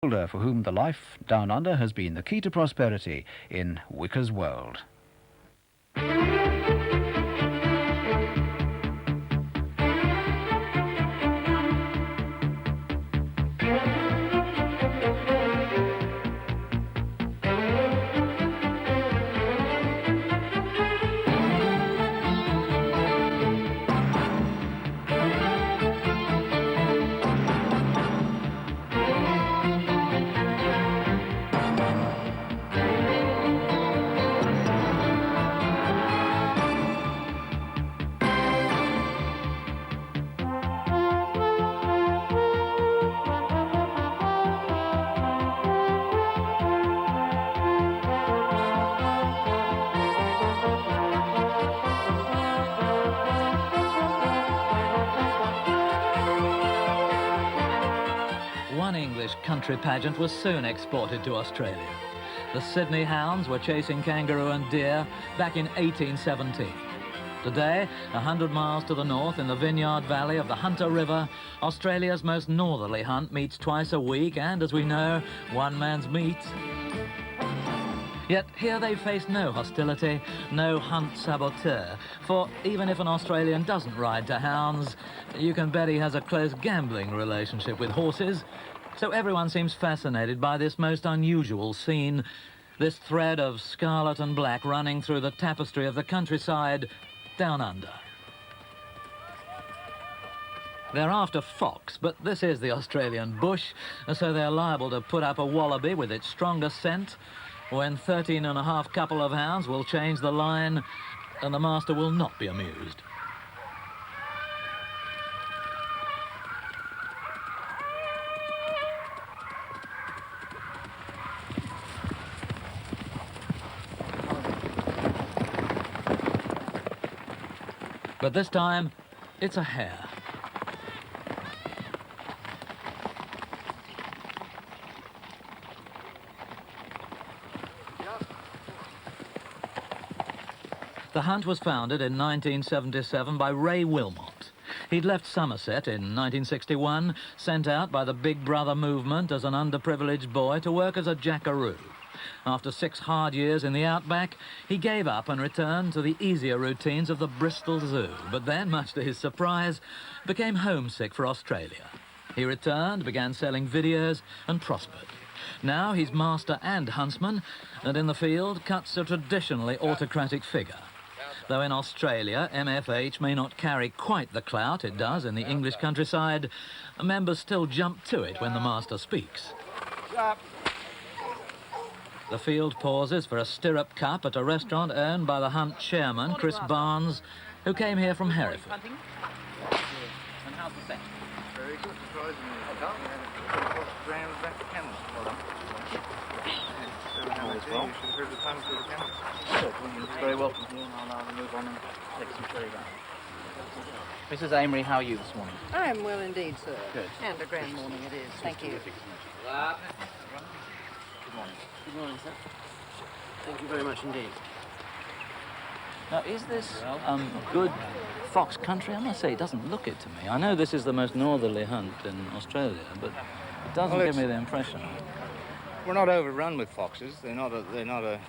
For whom the life down under has been the key to prosperity in Whicker's world. One English country pageant was soon exported to Australia. The Sydney Hounds were chasing kangaroo and deer back in 1817. Today, 100 miles to the north in the Vineyard Valley of the Hunter River, Australia's most northerly hunt meets twice a week and, as we know, one man's meat. Yet here they face no hostility, no hunt saboteur, for even if an Australian doesn't ride to hounds, you can bet he has a close gambling relationship with horses. So everyone seems fascinated by this most unusual scene, this thread of scarlet and black running through the tapestry of the countryside down under. They're after fox, but this is the Australian bush, so they're liable to put up a wallaby with its strongest scent, when 13 and a half couple of hounds will change the line and the master will not be amused. But this time, it's a hare. The hunt was founded in 1977 by Ray Wilmot. He'd left Somerset in 1961, sent out by the Big Brother movement as an underprivileged boy to work as a jackaroo. After 6 hard years in the outback, he gave up and returned to the easier routines of the Bristol Zoo, but then, much to his surprise, became homesick for Australia. He returned, began selling videos, and prospered. Now he's master and huntsman, and in the field cuts a traditionally autocratic figure. Though in Australia, MFH may not carry quite the clout it does in the English countryside, members still jump to it when the master speaks. The field pauses for a stirrup cup at a restaurant owned by the hunt chairman, Chris Barnes, who came here from Hereford. And how's the set? Very good, surprisingly. Round back to Canada. You should have heard the time for the camera. It's very welcome here, and I'll move on and take some cherry down. Mrs. Amory, how are you this morning? I am well indeed, sir. Good. And a grand morning it is. Thank you. Good morning. Good morning, sir. Thank you very much indeed. Now, is this good fox country? I must say, it doesn't look it to me. I know this is the most northerly hunt in Australia, but it doesn't give me the impression. We're not overrun with foxes. They're not a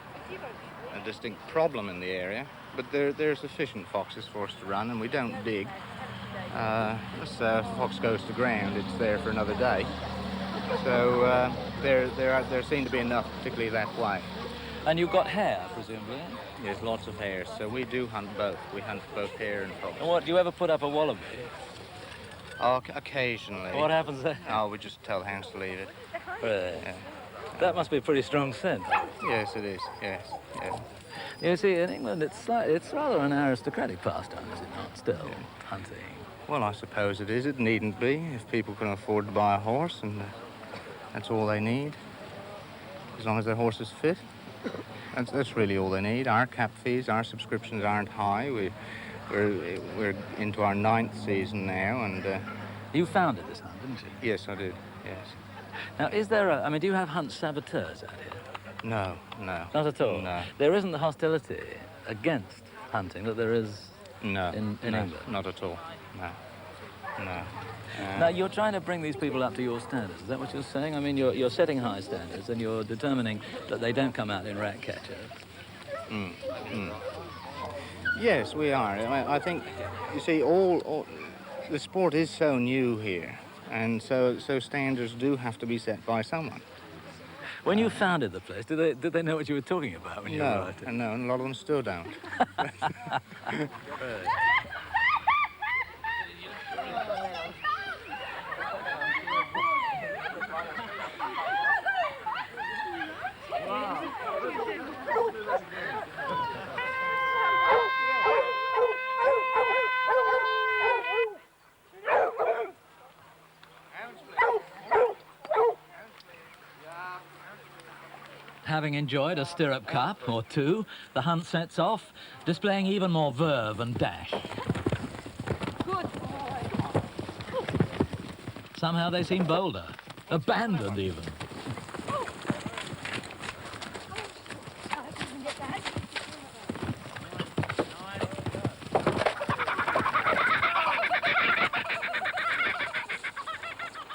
distinct problem in the area, but there are sufficient foxes for us to run, and we don't dig. Once a fox goes to ground, it's there for another day. So there seem to be enough, particularly that way. And you've got hare, presumably? Yes, lots of hares. So we do hunt both. We hunt both hare and fox. And what, do you ever put up a wallaby? Oh, occasionally. What happens there? Oh, we just tell hounds to leave it. Yeah. That must be a pretty strong scent. Yes, it is. Yes, yes. You see, in England, it's rather an aristocratic pastime, is it not, still, hunting? Well, I suppose it is. It needn't be if people can afford to buy a horse, and that's all they need, as long as their horse is fit. That's really all they need. Our cap fees, our subscriptions aren't high. We're into our 9th season now, and... You founded this hunt, didn't you? Yes, I did, yes. Now, is there do you have hunt saboteurs out here? No. Not at all? No. There isn't the hostility against hunting that there is No, in no, England? not at all, no. Now, you're trying to bring these people up to your standards. Is that what you're saying? I mean, you're setting high standards and you're determining that they don't come out in rat catchers. Yes, we are. I think, you see, all the sport is so new here, and so standards do have to be set by someone. When you founded the place, did they know what you were talking about when you arrived? No, and a lot of them still don't. Having enjoyed a stirrup cup or two, the hunt sets off, displaying even more verve and dash. Good. Somehow they seem bolder, abandoned even.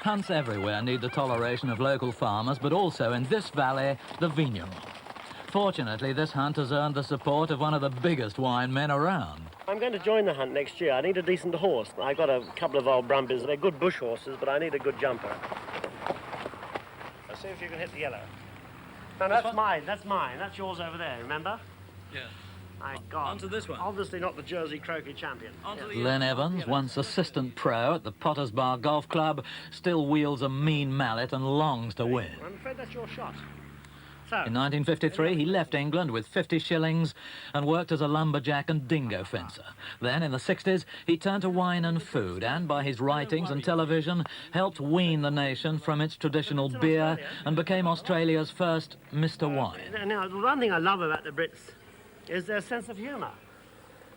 Hunts everywhere need the toleration of local farmers, but also in this valley, the vigneron. Fortunately, this hunt has earned the support of one of the biggest wine men around. I'm going to join the hunt next year. I need a decent horse. I've got a couple of old Brumbies. They're good bush horses, but I need a good jumper. Let's see if you can hit the yellow. No, that's mine. That's mine. That's yours over there, remember? Yeah. My God. Onto this one. Obviously not the Jersey Croquet champion. Len Evans, once assistant pro at the Potters Bar Golf Club, still wields a mean mallet and longs to win. I'm afraid that's your shot. So, In 1953, he left England with 50 shillings and worked as a lumberjack and dingo fencer. Then, in the 60s, he turned to wine and food and, by his writings and television, helped wean the nation from its traditional beer and became Australia's first Mr. Wine. now, the one thing I love about the Brits is their sense of humour.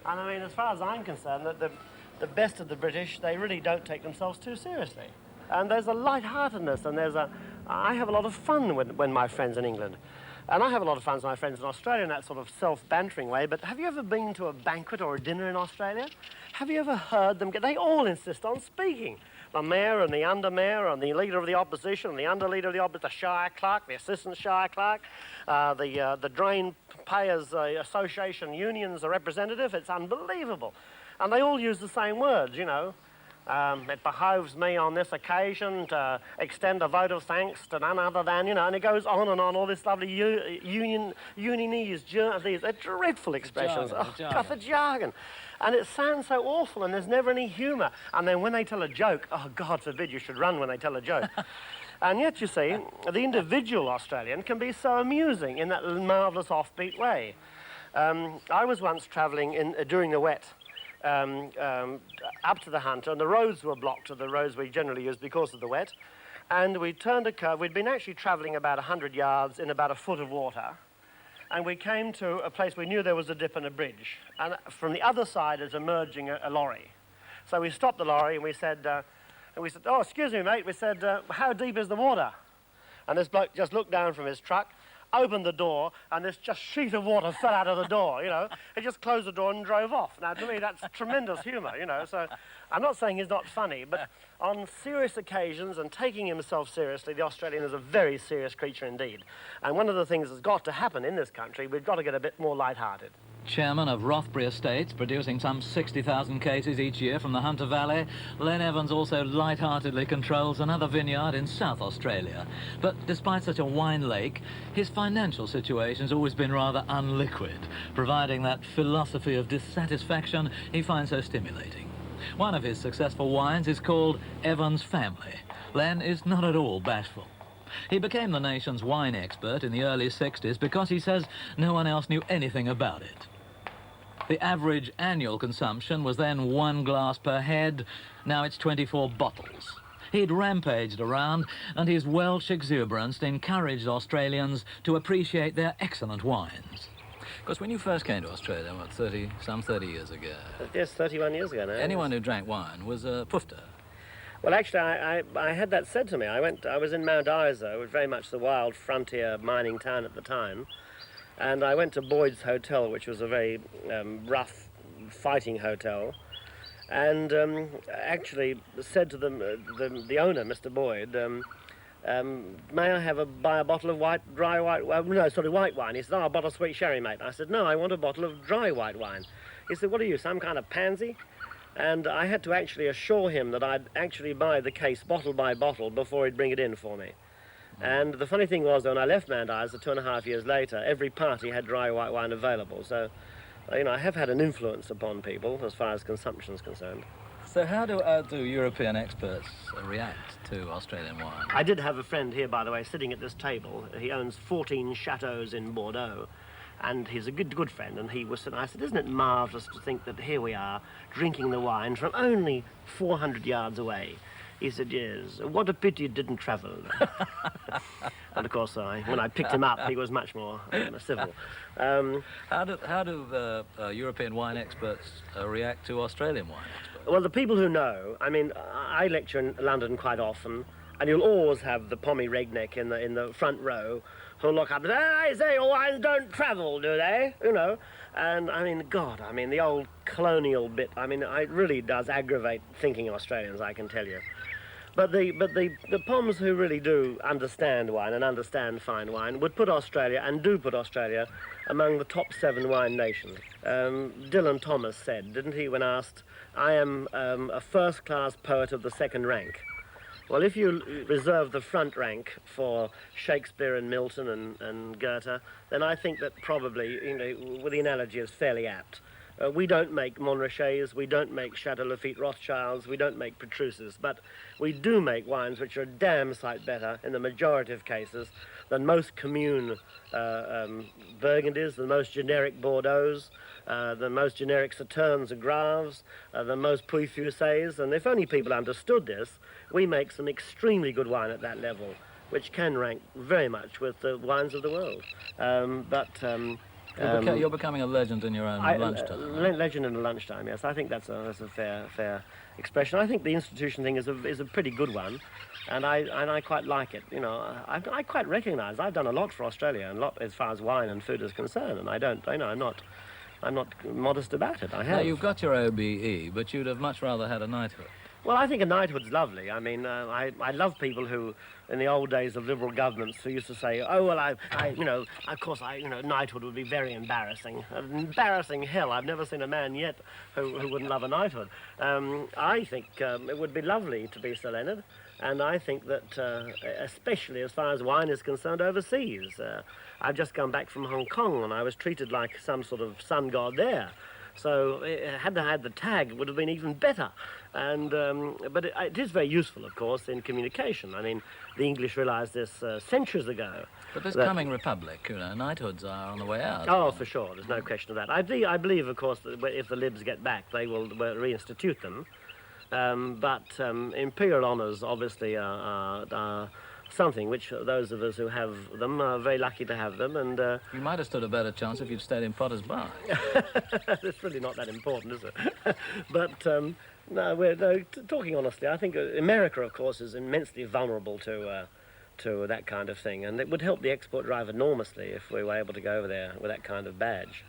And I mean, as far as I'm concerned, the best of the British, they really don't take themselves too seriously. And there's a light-heartedness, and I have a lot of fun when my friends in England. And I have a lot of fun with my friends in Australia in that sort of self-bantering way, but have you ever been to a banquet or a dinner in Australia? Have you ever heard them they all insist on speaking. The mayor and the under-mayor and the leader of the opposition and the under-leader of the opposition, the shire clerk, the assistant shire clerk, the Drain Payers Association Union's representative. It's unbelievable. And they all use the same words, you know. It behoves me on this occasion to extend a vote of thanks to none other than, you know, and it goes on and on, all this lovely unionese, these are dreadful expressions. The jargon. And it sounds so awful, and there's never any humour. And then when they tell a joke, oh, God forbid you should run when they tell a joke. And yet, you see, the individual Australian can be so amusing in that marvellous offbeat way. I was once travelling during the wet, up to the hunt, and the roads were blocked to the roads we generally use because of the wet, and we turned a curve. We'd been actually travelling about 100 yards in about a foot of water, and we came to a place we knew there was a dip and a bridge, and from the other side is emerging a lorry. So we stopped the lorry and we said, oh, excuse me, mate. We said, how deep is the water? And this bloke just looked down from his truck, opened the door, and this just sheet of water fell out of the door, you know. He just closed the door and drove off. Now, to me, that's tremendous humour, you know. So I'm not saying he's not funny, but on serious occasions and taking himself seriously, the Australian is a very serious creature indeed. And one of the things that's got to happen in this country, we've got to get a bit more light-hearted. Chairman of Rothbury Estates, producing some 60,000 cases each year from the Hunter Valley, Len Evans also light-heartedly controls another vineyard in South Australia. But despite such a wine lake, his financial situation's always been rather unliquid, providing that philosophy of dissatisfaction he finds so stimulating. One of his successful wines is called Evans Family. Len is not at all bashful. He became the nation's wine expert in the early 60s because he says no one else knew anything about it. The average annual consumption was then 1 glass per head. Now it's 24 bottles. He'd rampaged around, and his Welsh exuberance encouraged Australians to appreciate their excellent wines. Of course, when you first came to Australia, what, 30 years ago? Yes, 31 years ago now. Anyone who drank wine was a pufter. Well, actually, I had that said to me. I was in Mount Isa, it was very much the wild frontier mining town at the time, and I went to Boyd's Hotel, which was a very rough fighting hotel, and actually said to them, the owner, Mr. Boyd, may I buy a bottle of white wine? He said, oh, a bottle of sweet sherry, mate. I said, no, I want a bottle of dry white wine. He said, what are you, some kind of pansy? And I had to actually assure him that I'd actually buy the case bottle by bottle before he'd bring it in for me. And the funny thing was, when I left Mandy's 2.5 years later, every party had dry white wine available. So, you know, I have had an influence upon people as far as consumption is concerned. So how do European experts react to Australian wine? I did have a friend here, by the way, sitting at this table. He owns 14 chateaux in Bordeaux, and he's a good friend, and I said, isn't it marvellous to think that here we are, drinking the wine from only 400 yards away? He said, yes, what a pity it didn't travel. And of course, when I picked him up, he was much more civil. How do European wine experts react to Australian wine experts? Well, the people who know, I mean, I lecture in London quite often, and you'll always have the pommy redneck in the front row who'll look up and say, I say, your wines don't travel, do they? You know, and I mean, God, I mean, the old colonial bit, I mean, it really does aggravate thinking Australians, I can tell you. But the Poms who really do understand wine and understand fine wine would put Australia, and do put Australia, among the top 7 wine nations. Dylan Thomas said, didn't he, when asked, I am a first-class poet of the second rank. Well, if you reserve the front rank for Shakespeare and Milton and Goethe, then I think that probably, you know, the analogy is fairly apt. We don't make Montrachets, we don't make Chateau Lafite Rothschilds, we don't make Petruses, but we do make wines which are a damn sight better, in the majority of cases, than most commune Burgundies, the most generic Bordeauxs, the most generic Sauternes and Graves, the most Puy-Fusés, and if only people understood this, we make some extremely good wine at that level, which can rank very much with the wines of the world. You're becoming a legend in your own lunchtime. Legend in a lunchtime, yes. I think that's a fair expression. I think the institution thing is a pretty good one, and I quite like it. You know, I quite recognise I've done a lot for Australia, and a lot as far as wine and food is concerned, and I'm not modest about it. I have. Now, you've got your OBE, but you'd have much rather had a knighthood. Well, I think a knighthood's lovely. I mean, I love people who, in the old days of Liberal governments, who used to say, oh, well, knighthood would be very embarrassing. Embarrassing hell, I've never seen a man yet who wouldn't love a knighthood. I think it would be lovely to be Sir Leonard, and I think that, especially as far as wine is concerned overseas, I've just come back from Hong Kong, and I was treated like some sort of sun god there. So had I had the tag, it would have been even better. And but it is very useful, of course, in communication. I mean, the English realised this centuries ago. But this coming republic, you know, knighthoods are on the way out. Oh, for sure. There's no question of that. I believe, of course, that if the Libs get back, they will reinstitute them. But imperial honours, obviously, are something which those of us who have them are very lucky to have them, and you might have stood a better chance if you'd stayed in Potter's Bar. It's really not that important, is it? But talking honestly, I think America, of course, is immensely vulnerable to that kind of thing, and it would help the export drive enormously if we were able to go over there with that kind of badge.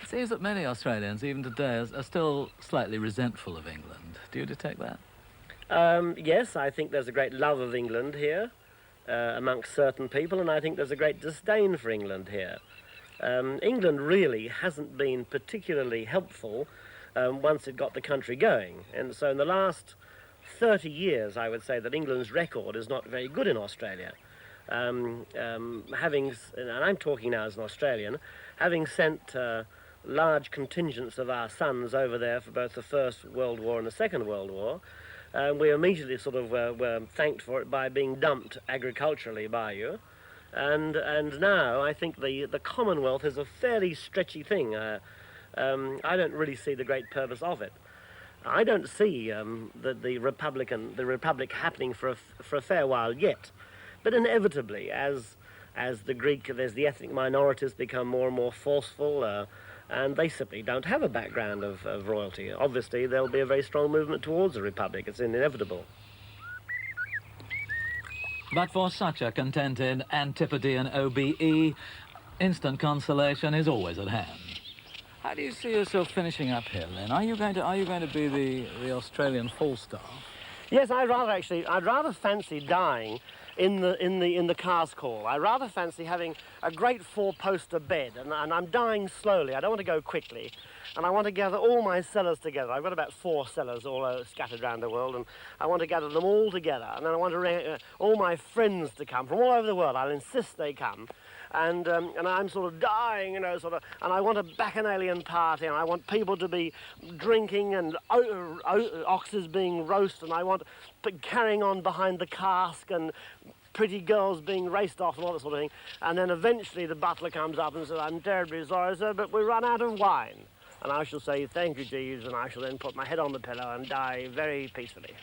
It seems that many Australians, even today, are still slightly resentful of England. Do you detect that? Yes, I think there's a great love of England here amongst certain people, and I think there's a great disdain for England here. England really hasn't been particularly helpful once it got the country going, and so in the last 30 years I would say that England's record is not very good in Australia. And I'm talking now as an Australian, having sent large contingents of our sons over there for both the First World War and the Second World War, we immediately sort of were thanked for it by being dumped agriculturally by you. And now I think the Commonwealth is a fairly stretchy thing. I don't really see the great purpose of it. I don't see the Republic happening for a fair while yet. But inevitably, as the ethnic minorities become more and more forceful, and they simply don't have a background of royalty. Obviously, there'll be a very strong movement towards a republic. It's inevitable. But for such a contented Antipodean OBE, instant consolation is always at hand. How do you see yourself finishing up here, Len? Are you going to be the Australian Falstaff? Yes, I'd rather fancy dying in the cask hall. I rather fancy having a great four-poster bed, and I'm dying slowly. I don't want to go quickly, and I want to gather all my cellars together. I've got about 4 cellars all scattered around the world, and I want to gather them all together, and then I want all my friends to come from all over the world. I'll insist they come. And I'm sort of dying, you know, and I want a bacchanalian party, and I want people to be drinking and oxes being roasted, and I want carrying on behind the cask and pretty girls being raced off and all that sort of thing. And then eventually the butler comes up and says, "I'm terribly sorry, sir, but we run out of wine." And I shall say, "Thank you, Jeeves," and I shall then put my head on the pillow and die very peacefully.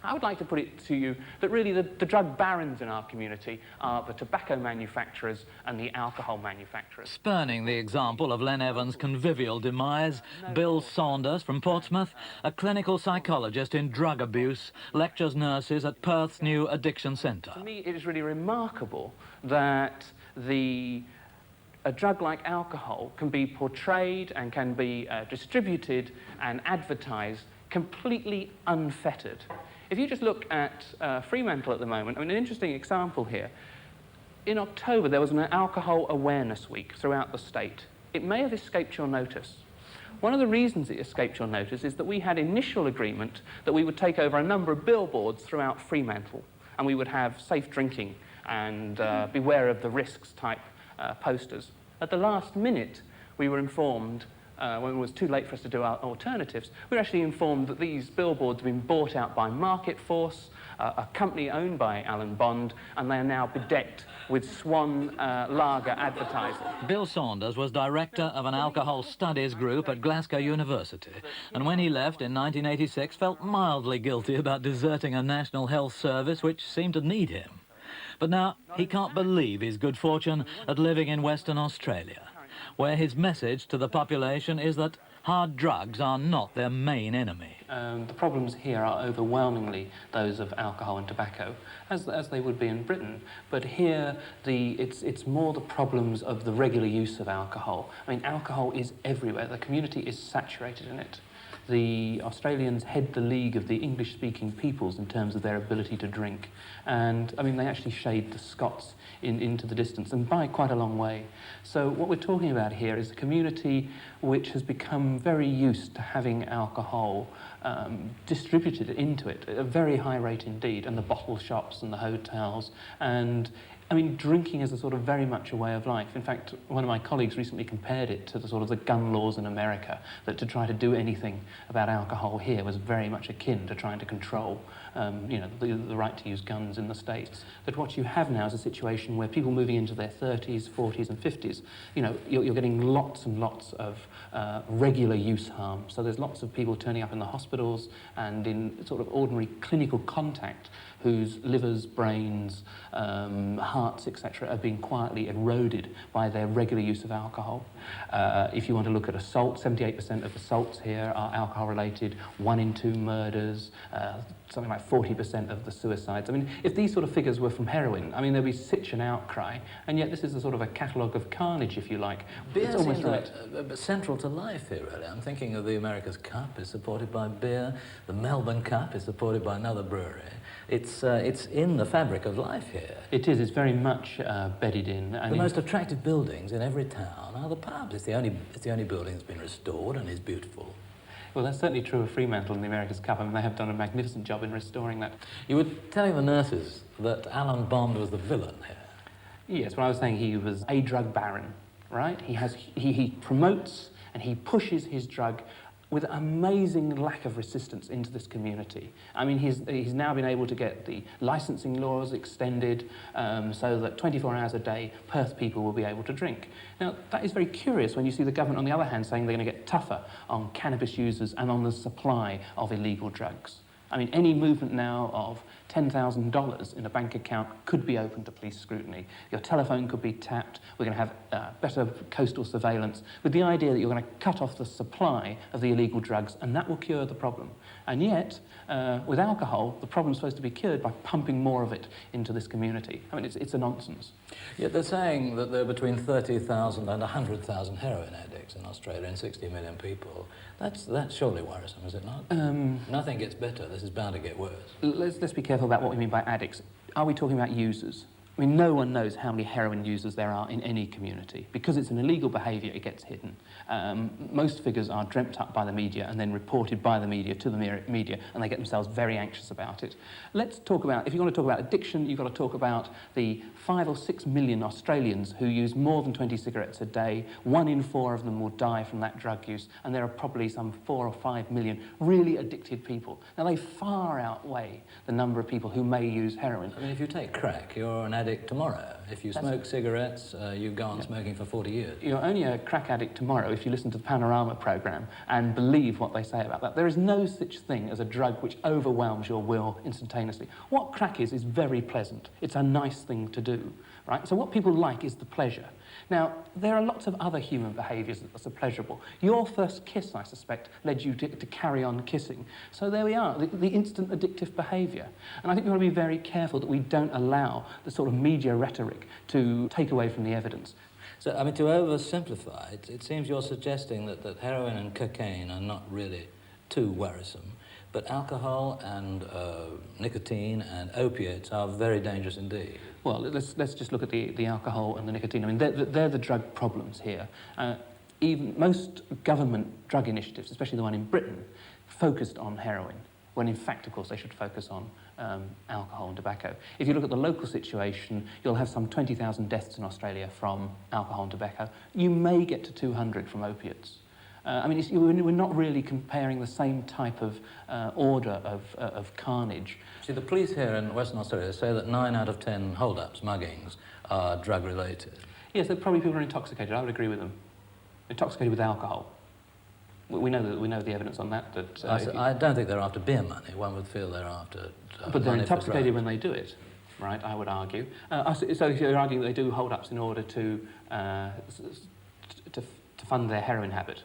I would like to put it to you that really the drug barons in our community are the tobacco manufacturers and the alcohol manufacturers. Spurning the example of Len Evans' convivial demise, Bill Saunders from Portsmouth, a clinical psychologist in drug abuse, lectures nurses at Perth's new addiction centre. To me, it is really remarkable that a drug like alcohol can be portrayed and can be distributed and advertised completely unfettered. If you just look at Fremantle at the moment, I mean, an interesting example here. In October, there was an alcohol awareness week throughout the state. It may have escaped your notice. One of the reasons it escaped your notice is that we had initial agreement that we would take over a number of billboards throughout Fremantle, and we would have safe drinking and beware of the risks type posters. At the last minute, we were informed when it was too late for us to do our alternatives, we were actually informed that these billboards had been bought out by Market Force, a company owned by Alan Bond, and they are now bedecked with Swan lager advertising. Bill Saunders was director of an alcohol studies group at Glasgow University, and when he left in 1986 felt mildly guilty about deserting a National Health Service which seemed to need him. But now he can't believe his good fortune at living in Western Australia, where his message to the population is that hard drugs are not their main enemy. The problems here are overwhelmingly those of alcohol and tobacco, as they would be in Britain. But here, it's more the problems of the regular use of alcohol. I mean, alcohol is everywhere. The community is saturated in it. The Australians head the league of the English-speaking peoples in terms of their ability to drink. And, I mean, they actually shade the Scots into the distance, and by quite a long way. So what we're talking about here is a community which has become very used to having alcohol distributed into it at a very high rate indeed, and the bottle shops and the hotels. And I mean, drinking is a sort of very much a way of life. In fact, one of my colleagues recently compared it to the sort of the gun laws in America, that to try to do anything about alcohol here was very much akin to trying to control, you know, the right to use guns in the States. That what you have now is a situation where people moving into their 30s, 40s and 50s, you know, you're getting lots and lots of regular use harm. So there's lots of people turning up in the hospitals and in sort of ordinary clinical contact whose livers, brains, hearts, etc., are being quietly eroded by their regular use of alcohol. If you want to look at assault, 78% of assaults here are alcohol-related, 1 in 2 murders, something like 40% of the suicides. I mean, if these sort of figures were from heroin, I mean, there'd be such an outcry, and yet this is a sort of a catalogue of carnage, if you like. Beer seems like central to life here, really. I'm thinking of the America's Cup is supported by beer, the Melbourne Cup is supported by another brewery. It's in the fabric of life here. It is. It's very much bedded in. And the most attractive buildings in every town are the pubs. It's the only building that's been restored and is beautiful. Well, that's certainly true of Fremantle and the America's Cup. I mean, they have done a magnificent job in restoring that. You were telling the nurses that Alan Bond was the villain here. Yes, well, I was saying he was a drug baron, right? He promotes and he pushes his drug with amazing lack of resistance into this community. I mean, he's now been able to get the licensing laws extended so that 24 hours a day, Perth people will be able to drink. Now, that is very curious when you see the government, on the other hand, saying they're going to get tougher on cannabis users and on the supply of illegal drugs. I mean, any movement now of $10,000 in a bank account could be open to police scrutiny. Your telephone could be tapped. We're going to have better coastal surveillance with the idea that you're going to cut off the supply of the illegal drugs, and that will cure the problem. And yet, with alcohol, the problem's supposed to be cured by pumping more of it into this community. I mean, it's a nonsense. Yet they're saying that there are between 30,000 and 100,000 heroin addicts in Australia and 60 million people. That's surely worrisome, is it not? Nothing gets better. This is bound to get worse. Let's be careful about what we mean by addicts. Are we talking about users? I mean, no one knows how many heroin users there are in any community. Because it's an illegal behaviour, it gets hidden. Most figures are dreamt up by the media and then reported by the media to the media, and they get themselves very anxious about it. Let's talk about, if you want to talk about addiction, you've got to talk about the 5 or 6 million Australians who use more than 20 cigarettes a day. 1 in 4 of them will die from that drug use, and there are probably some 4 or 5 million really addicted people. Now, they far outweigh the number of people who may use heroin. I mean, if you take crack, you're an addict tomorrow. If you smoke cigarettes, you go on smoking for 40 years. You're only a crack addict tomorrow if you listen to the Panorama programme and believe what they say about that. There is no such thing as a drug which overwhelms your will instantaneously. What crack is very pleasant. It's a nice thing to do, right? So what people like is the pleasure. Now, there are lots of other human behaviours that are pleasurable. Your first kiss, I suspect, led you to carry on kissing. So there we are, the instant addictive behaviour. And I think we've got to be very careful that we don't allow the sort of media rhetoric to take away from the evidence. So, I mean, to oversimplify, it seems you're suggesting that heroin and cocaine are not really too worrisome, but alcohol and nicotine and opiates are very dangerous indeed. Well, let's just look at the alcohol and the nicotine. I mean, they're the drug problems here. Even most government drug initiatives, especially the one in Britain, focused on heroin, when in fact, of course, they should focus on alcohol and tobacco. If you look at the local situation, you'll have some 20,000 deaths in Australia from alcohol and tobacco. You may get to 200 from opiates. I mean, we're not really comparing the same type of order of carnage. See, the police here in Western Australia say that 9 out of 10 hold-ups, muggings, are drug-related. Yes, they're probably people who are intoxicated. I would agree with them. Intoxicated with alcohol. We know the evidence on that. I don't think they're after beer money. One would feel they're after but they're money intoxicated when they do it, right, I would argue. So you're arguing that they do hold-ups in order to fund their heroin habit.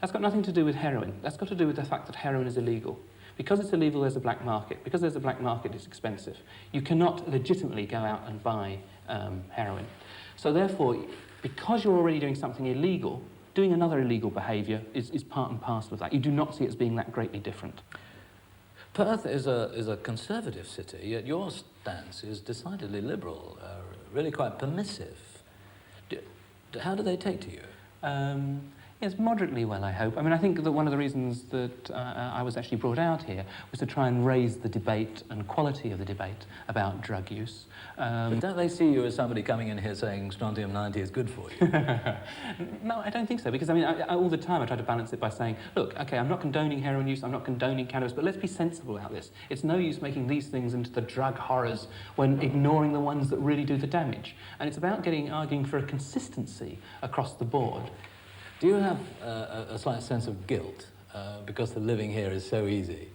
That's got nothing to do with heroin. That's got to do with the fact that heroin is illegal. Because it's illegal, there's a black market. Because there's a black market, it's expensive. You cannot legitimately go out and buy heroin. So therefore, because you're already doing something illegal, doing another illegal behaviour is part and parcel of that. You do not see it as being that greatly different. Perth is a conservative city, yet your stance is decidedly liberal, really quite permissive. How do they take to you? Yes, moderately well, I hope. I mean, I think that one of the reasons that I was actually brought out here was to try and raise the debate and quality of the debate about drug use. But don't they see you as somebody coming in here saying strontium-90 is good for you? No, I don't think so, because I mean, all the time I try to balance it by saying, look, okay, I'm not condoning heroin use, I'm not condoning cannabis, but let's be sensible about this. It's no use making these things into the drug horrors when ignoring the ones that really do the damage. And it's about arguing for a consistency across the board. Do you have a slight sense of guilt because the living here is so easy?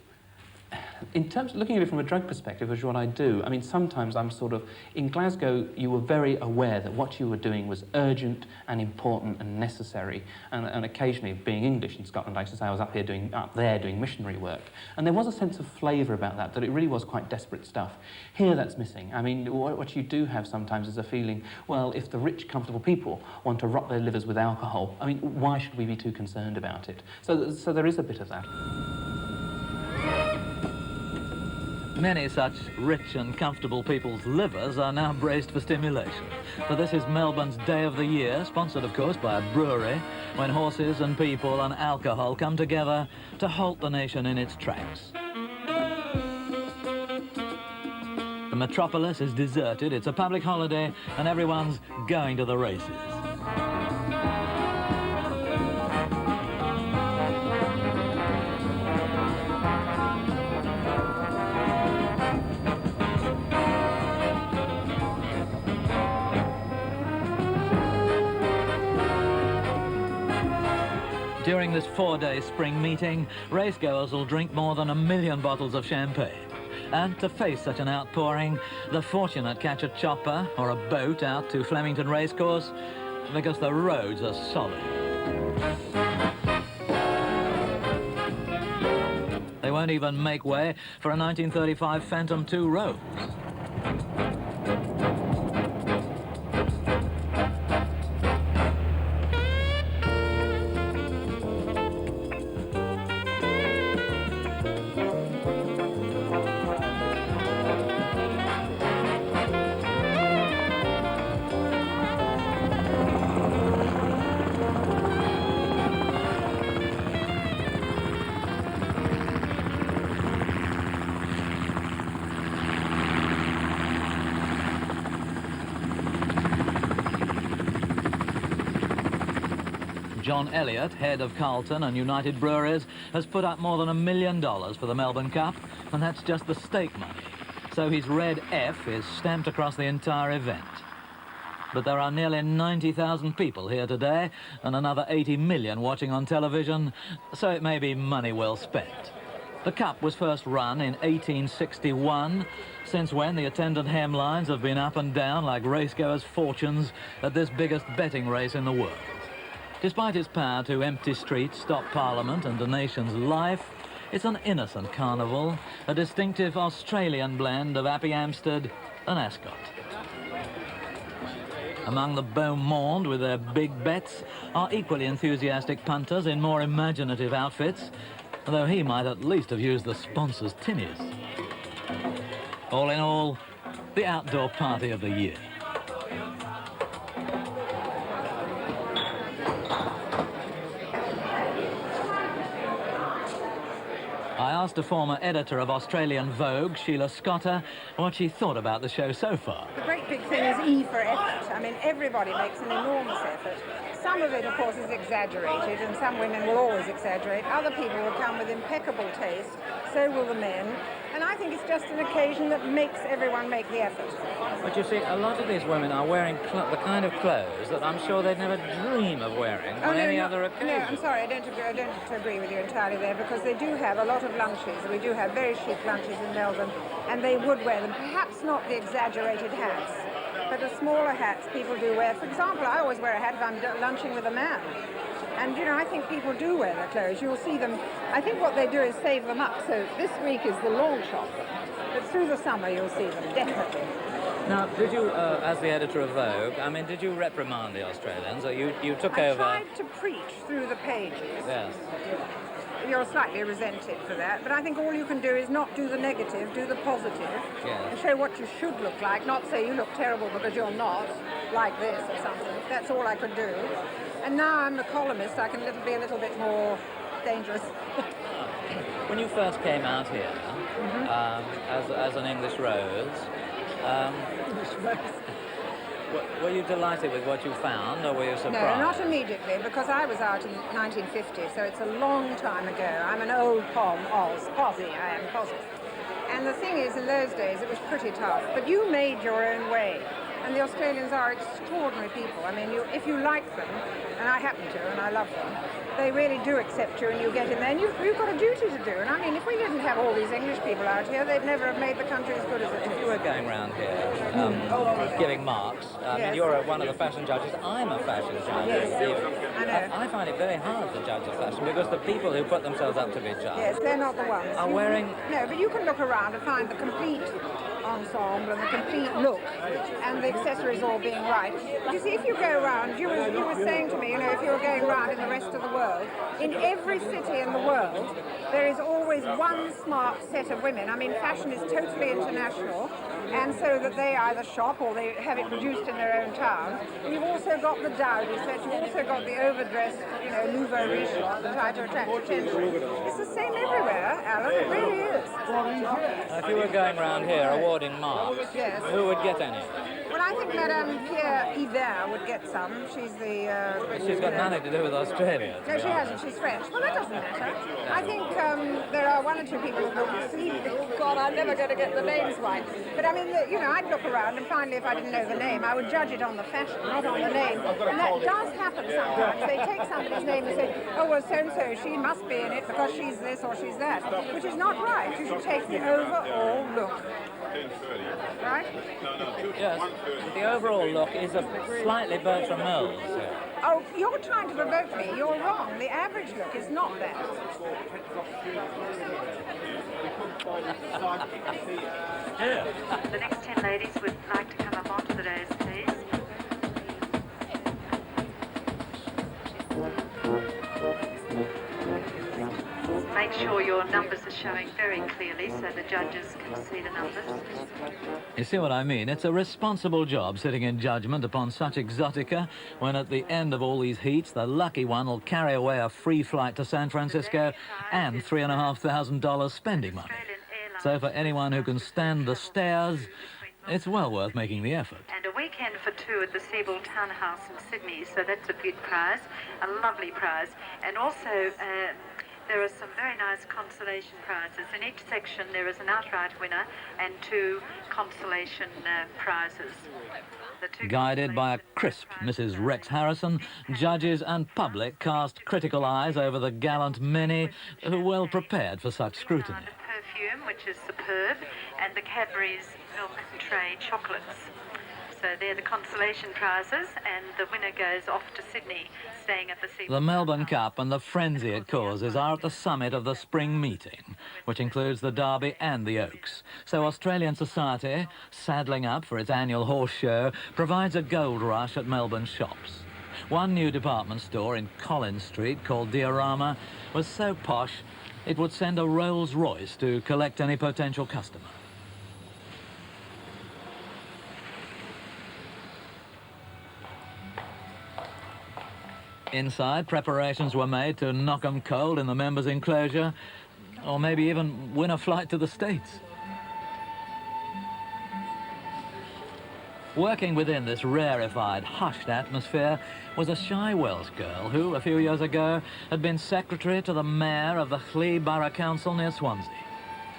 In terms of looking at it from a drug perspective, which is what I do, I mean, sometimes I'm sort of... In Glasgow, you were very aware that what you were doing was urgent and important and necessary. And occasionally, being English in Scotland, I used to say I was up there doing missionary work. And there was a sense of flavour about that it really was quite desperate stuff. Here, that's missing. I mean, what you do have sometimes is a feeling, well, if the rich, comfortable people want to rot their livers with alcohol, I mean, why should we be too concerned about it? So there is a bit of that. Many such rich and comfortable people's livers are now braced for stimulation. For this is Melbourne's Day of the Year, sponsored of course by a brewery, when horses and people and alcohol come together to halt the nation in its tracks. The metropolis is deserted, it's a public holiday, and everyone's going to the races. During this 4-day spring meeting, racegoers will drink more than 1 million bottles of champagne. And to face such an outpouring, the fortunate catch a chopper or a boat out to Flemington Racecourse because the roads are solid. They won't even make way for a 1935 Phantom 2 Rose. John Elliott, head of Carlton and United Breweries, has put up more than $1 million for the Melbourne Cup, and that's just the stake money. So his red F is stamped across the entire event. But there are nearly 90,000 people here today, and another 80 million watching on television, so it may be money well spent. The Cup was first run in 1861, since when the attendant hemlines have been up and down like racegoers' fortunes at this biggest betting race in the world. Despite its power to empty streets, stop Parliament and a nation's life, it's an innocent carnival, a distinctive Australian blend of Happy Hampstead and Ascot. Among the beau monde with their big bets are equally enthusiastic punters in more imaginative outfits, though he might at least have used the sponsor's tinnies. All in all, the outdoor party of the year. I asked a former editor of Australian Vogue, Sheila Scotter, what she thought about the show so far. The great big thing is E for effort. I mean, everybody makes an enormous effort. Some of it, of course, is exaggerated, and some women will always exaggerate. Other people will come with impeccable taste, so will the men. And I think it's just an occasion that makes everyone make the effort. But you see, a lot of these women are wearing the kind of clothes that I'm sure they'd never dream of wearing on any other occasion. No, I'm sorry, I don't agree with you entirely there, because they do have a lot of lunches. We do have very chic lunches in Melbourne, and they would wear them. Perhaps not the exaggerated hats, but the smaller hats people do wear. For example, I always wear a hat if I'm lunching with a man. And, you know, I think people do wear their clothes. You'll see them. I think what they do is save them up. So this week is the launch of them. But through the summer, you'll see them, definitely. Now, did you, as the editor of Vogue, I mean, did you reprimand the Australians, or you took over? I tried to preach through the pages. Yes. You're slightly resented for that, but I think all you can do is not do the negative, do the positive, and show what you should look like, not say you look terrible because you're not, like this or something. That's all I could do. And now I'm a columnist, I can be a little bit more dangerous. When you first came out here, as an English Rose, were you delighted with what you found, or were you surprised? No, not immediately, because I was out in 1950, so it's a long time ago. I'm an old posie, I am posie. And the thing is, in those days, it was pretty tough. But you made your own way. And the Australians are extraordinary people. I mean, if you like them, and I happen to, and I love them, they really do accept you, and you get in there, and you've got a duty to do. And I mean, if we didn't have all these English people out here, they'd never have made the country as good as it is. If you were going around here, giving marks, I mean, you're one of the fashion judges, I'm a fashion judge. Yes, I know. I find it very hard to judge a fashion, because the people who put themselves up to be judged Yes, they're not the ones. are wearing... No, but you can look around and find the complete ensemble and the complete look, and the accessories all being right. But you see, if you go around, you were saying to me, you know, if you were going around in the rest of the world, in every city in the world, there is always one smart set of women. I mean, fashion is totally international, and so that they either shop or they have it produced in their own town. And you've also got the dowdy set, you've also got the overdressed, you know, nouveau riche that try to attract attention. It's the same everywhere, Alan, it really is. If you were going around here awarding marks, Yes. who would get any? Well, Well, I think Madame Pierre-Yver would get some. She's the... She's got nothing to do with Australia. No, she hasn't. She's French. Well, that doesn't matter. I think there are one or two people who will see... God, I'm never going to get the names right. But I mean, you know, I'd look around and finally, if I didn't know the name, I would judge it on the fashion, not on the name. And that does happen sometimes. They take somebody's name and say, oh, well, so-and-so, she must be in it because she's this or she's that, which is not right. You should take the overall look. Right? Yes, the overall look is a slightly Bertram Mills. Oh, you're trying to provoke me. You're wrong. The average look is not that. The next 10 ladies would like to come up onto the dais, please. Make sure your numbers are showing very clearly so the judges can see the numbers. You see what I mean? It's a responsible job sitting in judgment upon such exotica when at the end of all these heats, the lucky one will carry away a free flight to San Francisco and $3,500 spending money. So for anyone who can stand the stairs, it's well worth making the effort. And a weekend for two at the Seabold Townhouse in Sydney, so that's a big prize, a lovely prize. And also, there are some very nice consolation prizes. In each section there is an outright winner and two consolation prizes. Guided by a crisp Mrs. Rex Harrison, judges and public cast critical eyes over the gallant many who are well prepared for such scrutiny. Perfume, which is superb, and the Cadbury's Milk Tray chocolates. So they're the consolation prizes, and the winner goes off to Sydney, staying at the Sea. The Melbourne Cup and the frenzy it causes are at the summit of the spring meeting, which includes the Derby and the Oaks. So Australian society, saddling up for its annual horse show, provides a gold rush at Melbourne shops. One new department store in Collins Street, called Diorama, was so posh it would send a Rolls-Royce to collect any potential customer. Inside, preparations were made to knock 'em cold in the members' enclosure, or maybe even win a flight to the States. Working within this rarefied, hushed atmosphere was a shy Welsh girl who, a few years ago, had been secretary to the mayor of the Llŷ Borough Council near Swansea.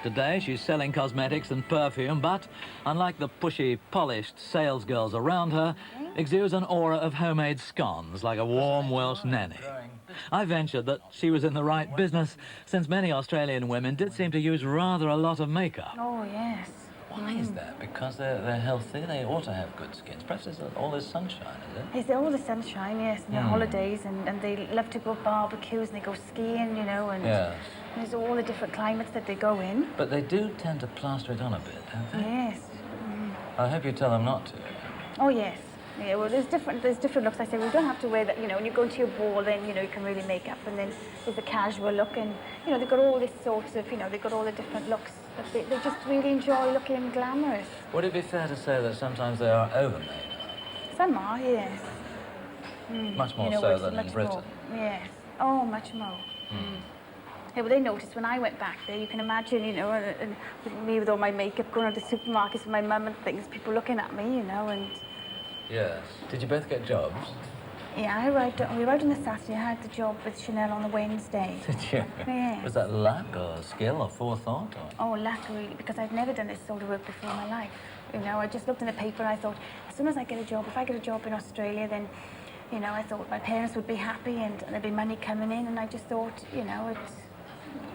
Today, she's selling cosmetics and perfume, but, unlike the pushy, polished salesgirls around her, exudes an aura of homemade scones, like a warm Welsh nanny. I ventured that she was in the right business, since many Australian women did seem to use rather a lot of makeup. Oh, yes. Why is that? Because they're healthy, they ought to have good skins. Perhaps it's all this sunshine, is it? It's all the sunshine, yes, and the holidays, and they love to go barbecues, and they go skiing, you know, and Yes. there's all the different climates that they go in. But they do tend to plaster it on a bit, don't they? Yes. I hope you tell them not to. Oh, yes. Yeah, well, there's different looks. I say, well, you don't have to wear that, you know, when you go to your ball, then, you know, you can really make up, and then there's the casual look, and, you know, they've got all this sorts of, you know, they've got all the different looks, but they just really enjoy looking glamorous. Would it be fair to say that sometimes they are overmade? Some are, yes. Much more You know, so it's than in much Britain. more. Yes. Oh, much more. Yeah, well, they noticed when I went back there, you can imagine, you know, and with me with all my makeup, going to the supermarkets with my mum and things, people looking at me, you know, and... Yes. Did you both get jobs? Yeah, we arrived on the Saturday. I had the job with Chanel on the Wednesday. Did you? Yeah. Was that luck or skill or forethought? Or? Oh, luck, really, because I'd never done this sort of work before in my life. You know, I just looked in the paper and I thought, as soon as I get a job, if I get a job in Australia, then, you know, I thought my parents would be happy and there'd be money coming in, and I just thought, you know,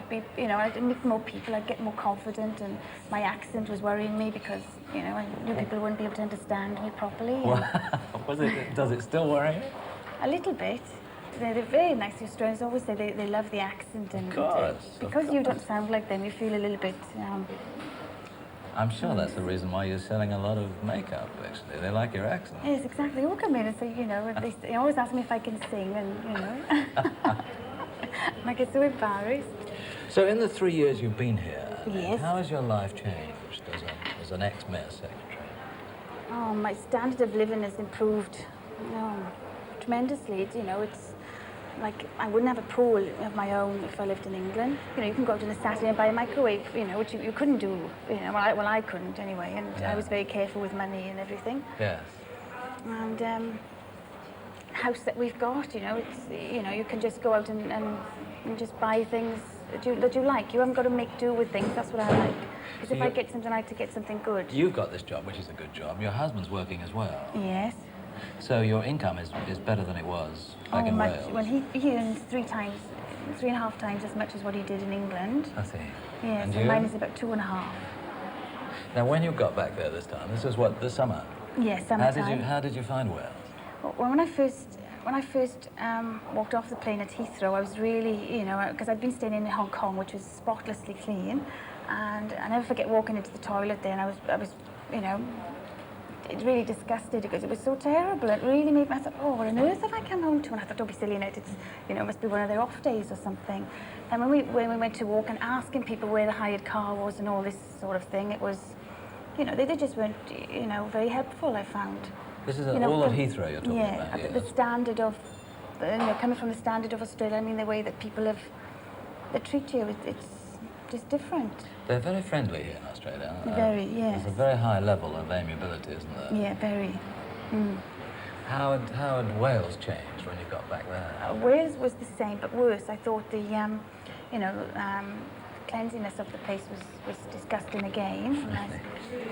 I'd meet more people, I'd get more confident, and my accent was worrying me because, you know, I knew people wouldn't be able to understand me properly. Does it still worry you? A little bit. They're very nice. The Australians always say they love the accent, and because you don't sound like them, you feel a little bit. I'm sure that's the reason why you're selling a lot of makeup, actually. They like your accent. Yes, exactly. They all come in and say, you know, they always ask me if I can sing, and, you know, and I get so embarrassed. So in the 3 years you've been here, Yes. how has your life changed as an ex-mayor secretary? Oh, my standard of living has improved tremendously. You know, like, I wouldn't have a pool of my own if I lived in England. You know, you can go out on a Saturday and buy a microwave, you know, which you couldn't do, you know, well, I couldn't anyway, and Yeah. I was very careful with money and everything. Yes. And house that we've got, you know, it's, you know, you can just go out and just buy things that you like. You haven't got to make do with things. That's what I like. Because if I get something, I like to get something good. You've got this job, which is a good job. Your husband's working as well. Yes. So your income is better than it was back in much. Wales. Well, he earns 3.5 times as much as what he did in England. I see. Yeah, And so you? mine is about 2.5. Now, when you got back there this time, this was what, the summer? Yes, summertime. How did you find Wales? Well, when I first walked off the plane at Heathrow, I was really, you know, because I'd been staying in Hong Kong, which was spotlessly clean, and I never forget walking into the toilet there, and I was, you know, it really disgusted because it was so terrible. It really made me, I thought, oh, what on earth have I come home to? And I thought, don't be silly, Annette, it's, you know, it must be one of their off days or something. And when we went to walk and asking people where the hired car was and all this sort of thing, it was, you know, they just weren't, you know, very helpful, I found. This is You know, all of Heathrow you're talking about here. The standard of, you know, coming from the standard of Australia, I mean, the way that people they treat you, it's just different. They're very friendly here in Australia. Very, yes. There's a very high level of amiability, isn't there? Yeah, very. Mm. How had Wales changed when you got back there? Wales was the same, but worse. I thought the, you know, cleanliness of the place was disgusting again.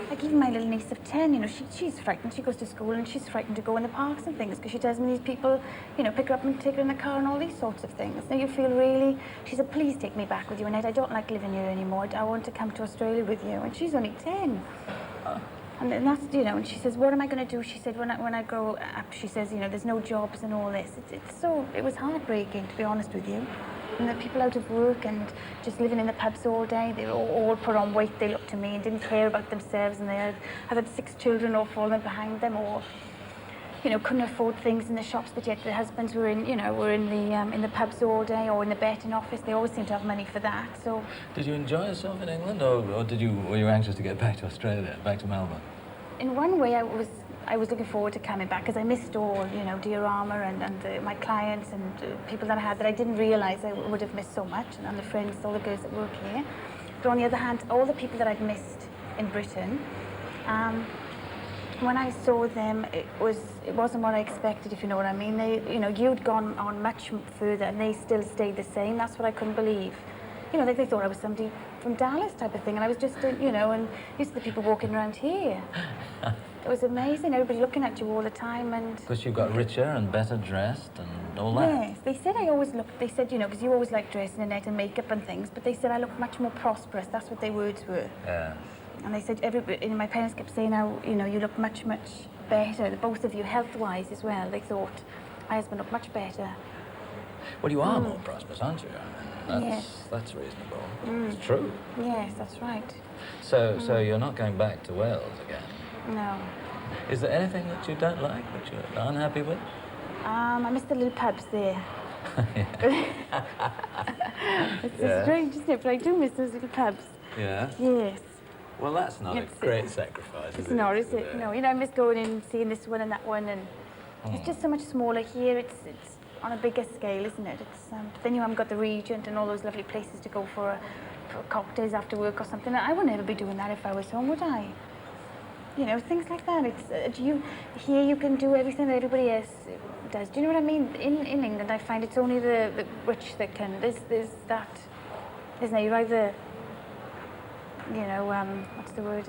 Like even my little niece of 10, you know, she's frightened. She goes to school and she's frightened to go in the parks and things because she tells me these people, you know, pick her up and take her in the car and all these sorts of things. Now you feel really, she said, please take me back with you, Annette. I don't like living here anymore. I want to come to Australia with you. And she's only 10. And that's, you know, and she says, what am I going to do? She said, when I grow up, she says, you know, there's no jobs and all this. It was heartbreaking, to be honest with you. And the people out of work and just living in the pubs all day, they were all put on weight, they looked to me and didn't care about themselves, and they had 6 children all falling behind them, or, you know, couldn't afford things in the shops, but yet their husbands were in the pubs all day or in the betting office. They always seemed to have money for that. So, did you enjoy yourself in England, or were you anxious to get back to Australia, back to Melbourne? in one way, I was looking forward to coming back because I missed all, you know, Diorama and my clients and people that I had that I didn't realise I would have missed so much, and the friends, all the girls that work here. But on the other hand, all the people that I'd missed in Britain, when I saw them, it wasn't what I expected, if you know what I mean. You'd gone on much further and they still stayed the same. That's what I couldn't believe. You know, they thought I was somebody from Dallas type of thing, and I was just, and used to the people walking around here. It was amazing, everybody looking at you all the time. And because you got richer and better dressed and all that. Yes, they said I always looked, they said, because you always like dressing in net and makeup and things, but they said I looked much more prosperous. That's what their words were. Yeah. And they said, my parents kept saying how, you look much, much better, both of you, health-wise as well. They thought my husband looked much better. Well, you are more prosperous, aren't you? Yes. That's reasonable. It's true. Yes, that's right. So you're not going back to Wales again? No. Is there anything that you don't like, that you're unhappy with? I miss the little pubs there. It's strange, isn't it? But I do miss those little pubs. Yeah? Yes. Well, that's not a great sacrifice, is it? It's not, is it? No, I miss going in and seeing this one and that one, and it's just so much smaller here. It's on a bigger scale, isn't it? But then you haven't got the Regent and all those lovely places to go for cocktails after work or something. I would never be doing that if I was home, would I? Things like that. Here you can do everything that everybody else does. Do you know what I mean? In England, I find it's only the rich that can. There's that, isn't there? You're either, what's the word?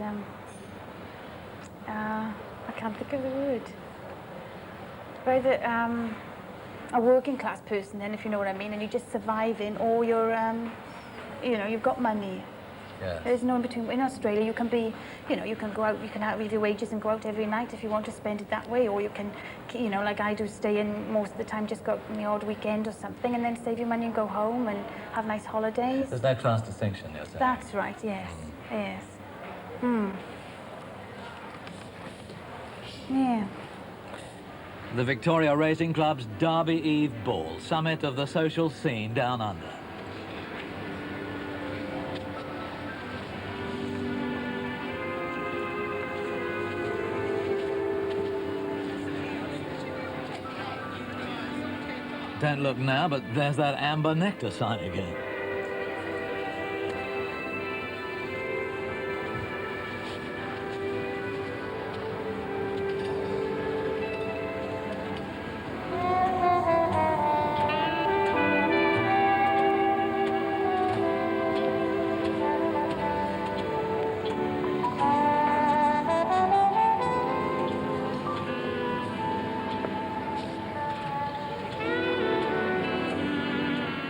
I can't think of the word. You're either a working class person, then, if you know what I mean, and you're just surviving, or you're, you've got money. Yeah. There's no in between. In Australia, you can be, you can go out, you can have your wages and go out every night if you want to spend it that way, or you can, like I do, stay in most of the time, just go out on the odd weekend or something, and then save your money and go home and have nice holidays. There's no class distinction, you're saying? That's right, yes, yes. Yeah. The Victoria Racing Club's Derby Eve Ball, summit of the social scene down under. Don't look now, but there's that amber nectar sign again.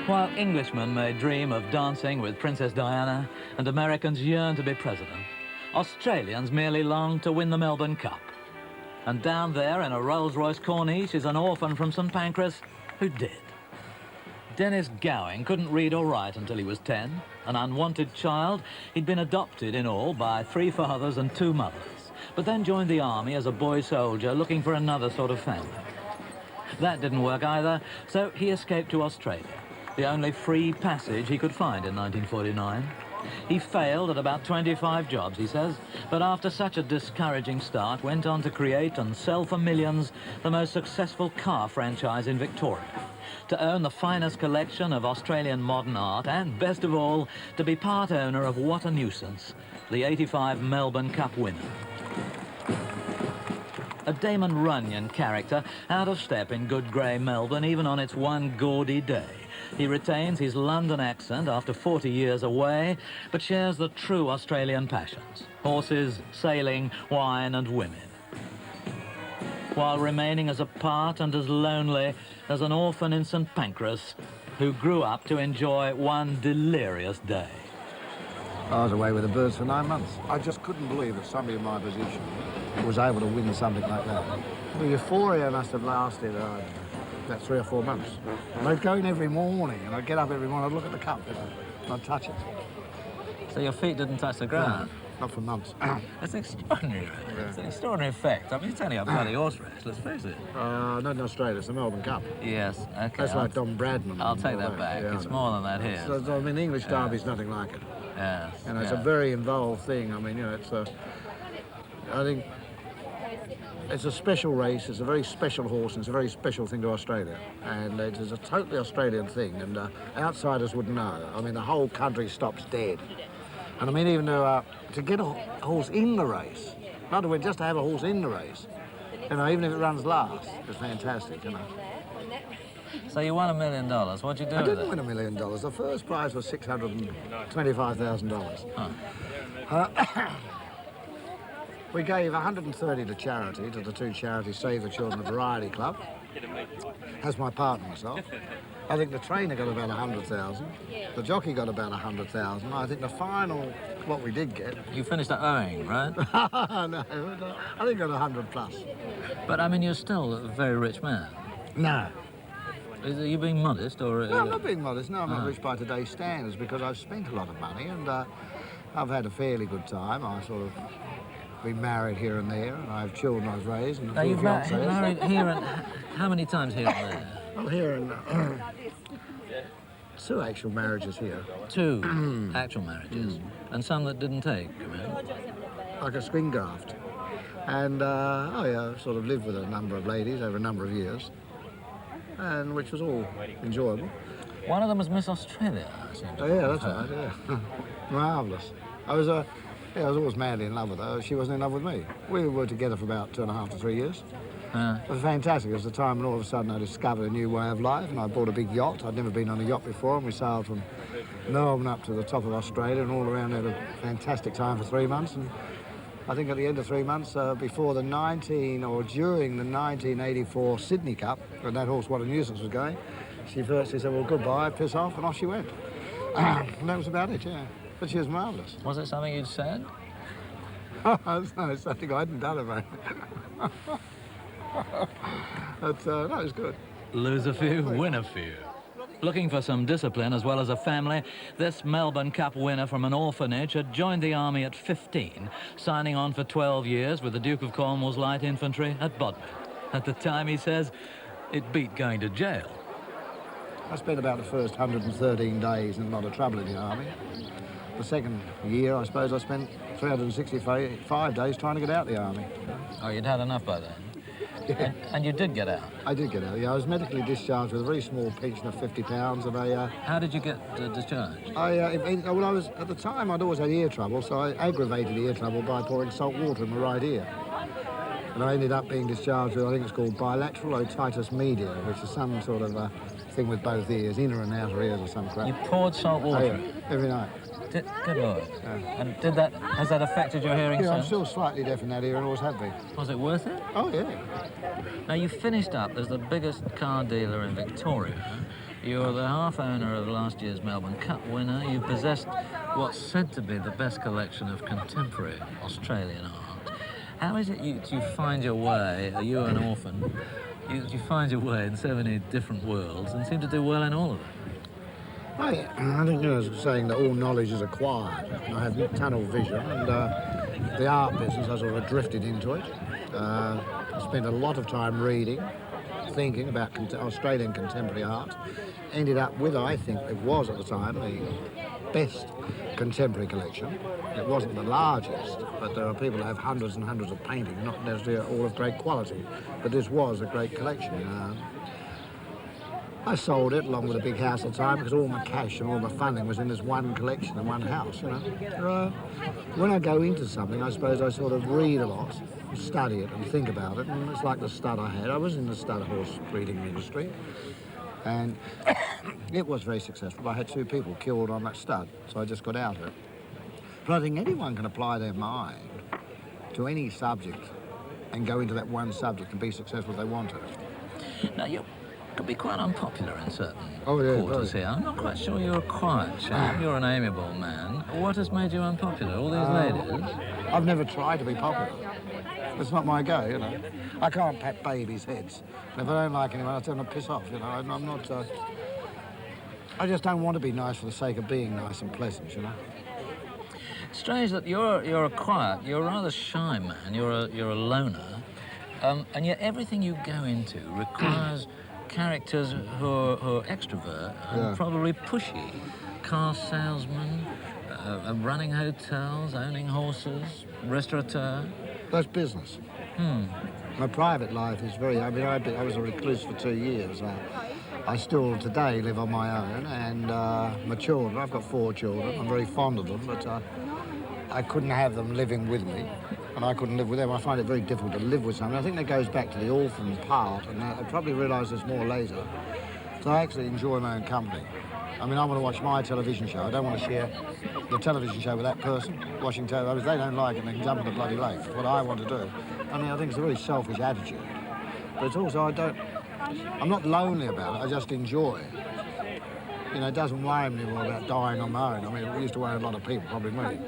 While Englishmen may dream of dancing with Princess Diana and Americans yearn to be president, Australians merely long to win the Melbourne Cup. And down there in a Rolls-Royce Corniche is an orphan from St Pancras who did. Dennis Gowing couldn't read or write until he was 10. An unwanted child, he'd been adopted in all by 3 fathers and 2 mothers, but then joined the army as a boy soldier looking for another sort of family. That didn't work either, so he escaped to Australia, the only free passage he could find in 1949. He failed at about 25 jobs, he says, but after such a discouraging start, went on to create and sell for millions the most successful car franchise in Victoria, to own the finest collection of Australian modern art, and, best of all, to be part owner of What a Nuisance, the '85 Melbourne Cup winner. A Damon Runyon character, out of step in good grey Melbourne, even on its one gaudy day. He retains his London accent after 40 years away, but shares the true Australian passions: horses, sailing, wine and women. While remaining as apart and as lonely as an orphan in St Pancras, who grew up to enjoy one delirious day. I was away with the birds for 9 months. I just couldn't believe that somebody in my position was able to win something like that. The euphoria must have lasted about 3 or 4 months. And I'd go in every morning, and I'd get up every morning, I'd look at the cup, and I'd touch it. So your feet didn't touch the ground? No, not for months. That's extraordinary. It's an extraordinary effect. I mean, it's only a bloody horse race, let's face it. Not in Australia, it's the Melbourne Cup. Yes, okay. That's like Don Bradman. I'll take that back. Yeah, it's more than that here. I mean, the English derby's nothing like it. Yes. You know, it's a very involved thing. I mean, you know, it's a... I think it's a special race, it's a very special horse, and it's a very special thing to Australia. And it is a totally Australian thing, and outsiders wouldn't know. I mean, the whole country stops dead. And I mean, even to get a horse in the race, not to win, just to have a horse in the race, you know, even if it runs last, it's fantastic, you know. So you won $1 million. What'd you do with it? I didn't win $1 million. The first prize was $625,000. Huh. We gave 130 to charity, to the 2 charities, Save the Children and Variety Club, as my partner myself. I think the trainer got about 100,000. The jockey got about 100,000. I think the final, what we did get... You finished at owing, right? No, I think got 100 plus. But I mean, you're still a very rich man. No. Are you being modest, or...? No, I'm not being modest. No, I'm not rich by today's standards, because I've spent a lot of money, and I've had a fairly good time. I sort of been married here and there, and I have children I've raised. And now, you've married here and... How many times here and there? Well, here and... 2 actual marriages here. 2 actual marriages? And some that didn't take, you mean? Like a screen graft. And, oh yeah, I've sort of lived with a number of ladies over a number of years, and which was all enjoyable. One of them was Miss Australia, I seem to yeah, that's right, yeah. Marvellous. I was always madly in love with her. She wasn't in love with me. We were together for about 2.5 to 3 years. It was fantastic. It was the time when all of a sudden I discovered a new way of life, and I bought a big yacht. I'd never been on a yacht before, and we sailed from Melbourne up to the top of Australia and all around. Had a fantastic time for 3 months, and I think at the end of 3 months, before the during the 1984 Sydney Cup, when that horse What a Nuisance was going, she said, well, goodbye, piss off, and off she went. And that was about it, yeah. But she was marvellous. Was it something you'd said? No, it's something I hadn't done about it. But, no, it was good. Lose a few, win a few. Looking for some discipline as well as a family, this Melbourne Cup winner from an orphanage had joined the army at 15, signing on for 12 years with the Duke of Cornwall's Light Infantry at Bodmin. At the time, he says, it beat going to jail. I spent about the first 113 days in a lot of trouble in the army. The second year, I suppose, I spent 365 days trying to get out of the army. Oh, you'd had enough by then? Yeah. And you did get out? I did get out, yeah. I was medically discharged with a very small pension of £50 and I... How did you get discharged? Well, I was, at the time, I'd always had ear trouble, so I aggravated ear trouble by pouring salt water in my right ear. And I ended up being discharged with, I think it's called bilateral otitis media, which is some sort of thing with both ears, inner and outer ears or some crap. You poured salt water? Yeah, every night. Good Lord. Yeah. And has that affected your hearing Yeah, I'm since? still slightly deaf in that ear and always have been. Was it worth it? Oh, yeah. Now, you finished up as the biggest car dealer in Victoria. You're the half owner of last year's Melbourne Cup winner. You possessed what's said to be the best collection of contemporary Australian art. How is it you find your way, you're an orphan, you find your way in so many different worlds and seem to do well in all of them? I think I was saying that all knowledge is acquired. I have tunnel vision, and the art business, I sort of drifted into it. I spent a lot of time reading, thinking about Australian contemporary art. Ended up with, I think it was at the time, the best contemporary collection. It wasn't the largest, but there are people who have hundreds and hundreds of paintings, not necessarily all of great quality, but this was a great collection. I sold it along with a big house at the time because all my cash and all my funding was in this one collection in one house, you know. When I go into something, I suppose I sort of read a lot, study it and think about it, and it's like the stud I had. I was in the stud horse breeding industry, and it was very successful. I had 2 people killed on that stud, so I just got out of it. But I think anyone can apply their mind to any subject and go into that one subject and be successful if they want to. Now, you could be quite unpopular in certain yeah, quarters here. I'm not quite sure you're a quiet chap. You're an amiable man. What has made you unpopular? All these ladies? I've never tried to be popular. It's not my go, you know. I can't pat babies' heads. And if I don't like anyone, I tell them to piss off, you know. I'm not... I just don't want to be nice for the sake of being nice and pleasant, you know. Strange that you're a quiet, you're a rather shy man. You're a loner, and yet everything you go into requires characters who are extrovert and probably pushy. Car salesman, running hotels, owning horses, restaurateur. That's business. My private life is very... I mean, I was a recluse for 2 years. I still today live on my own, and my children, I've got 4 children. I'm very fond of them, but I couldn't have them living with me, and I couldn't live with them. I find it very difficult to live with someone. I think that goes back to the orphan part, and I probably realise this more later. So I actually enjoy my own company. I mean, I want to watch my television show. I don't want to share the television show with that person watching television. If they don't like it, they can jump in the bloody lake. That's what I want to do. I mean, I think it's a very selfish attitude. But it's also, I'm not lonely about it, I just enjoy it. You know, it doesn't worry me anymore about dying on my own. I mean, it used to worry a lot of people, probably me.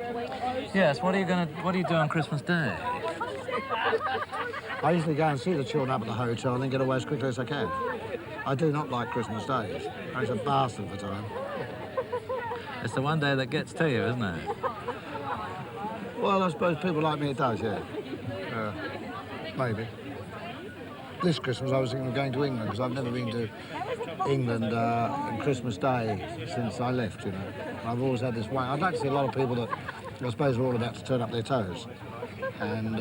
Yes, what do you do on Christmas Day? I usually go and see the children up at the hotel and then get away as quickly as I can. I do not like Christmas days. I'm a bastard of the time. It's the one day that gets to you, isn't it? Well, I suppose people like me, it does, yeah. Maybe. This Christmas I was thinking of going to England because I've never been to England on Christmas Day since I left, you know. I've always had this one. I'd like to see a lot of people that I suppose are all about to turn up their toes. And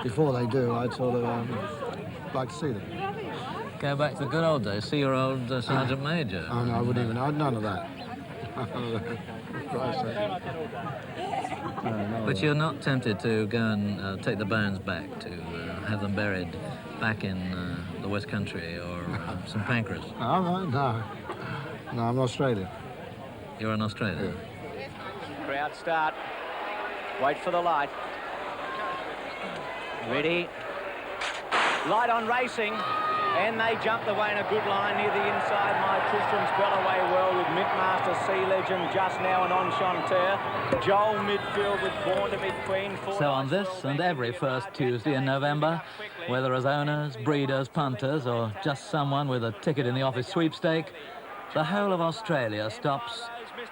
before they do, I'd sort of like to see them. Go back to the good old days, see your old Sergeant Major. Oh, no, I wouldn't even. I'd none of that. But you're not tempted to go and take the bones back, to have them buried back in the West Country or St Pancras? No, I'm Australian. You're an Australian? Yeah. Crowd start. Wait for the light. Ready. Light on racing. And they jumped away in a good line near the inside. My Tristram's got away well with Mintmaster, Sea Legend just now and Enchanteur. Joel midfield with Born to be Queen. So on this and every first Tuesday in November, whether as owners, breeders, punters, or just someone with a ticket in the office sweepstake, the whole of Australia stops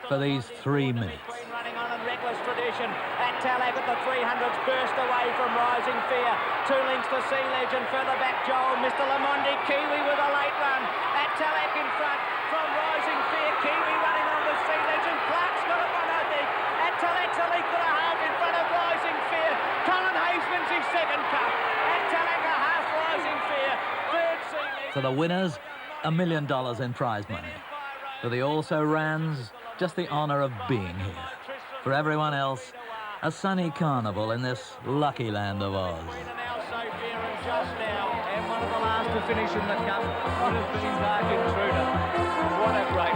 for these 3 minutes. Running on in reckless tradition. At Tallack at the 300s burst away from Rising Fear. 2 lengths to Sea Legend. Further back Joel. Mr. Lamondi. Kiwi with a late run. At Tallack in front from Rising Fear. Kiwi running on with Sea Legend. Clark's got it one, I think. At Tallack's a length and a half in front of Rising Fear. Colin Hayes wins his second cup. At Tallack a half Rising For the winners, $1 million in prize money. For the also-rans, just the honour of being here. For everyone else, a sunny carnival in this lucky land of Oz. Just now, and one of the last to finish in the Cup would have been Dark Intruder. What a great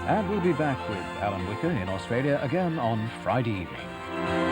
And we'll be back with Alan Whicker in Australia again on Friday evening.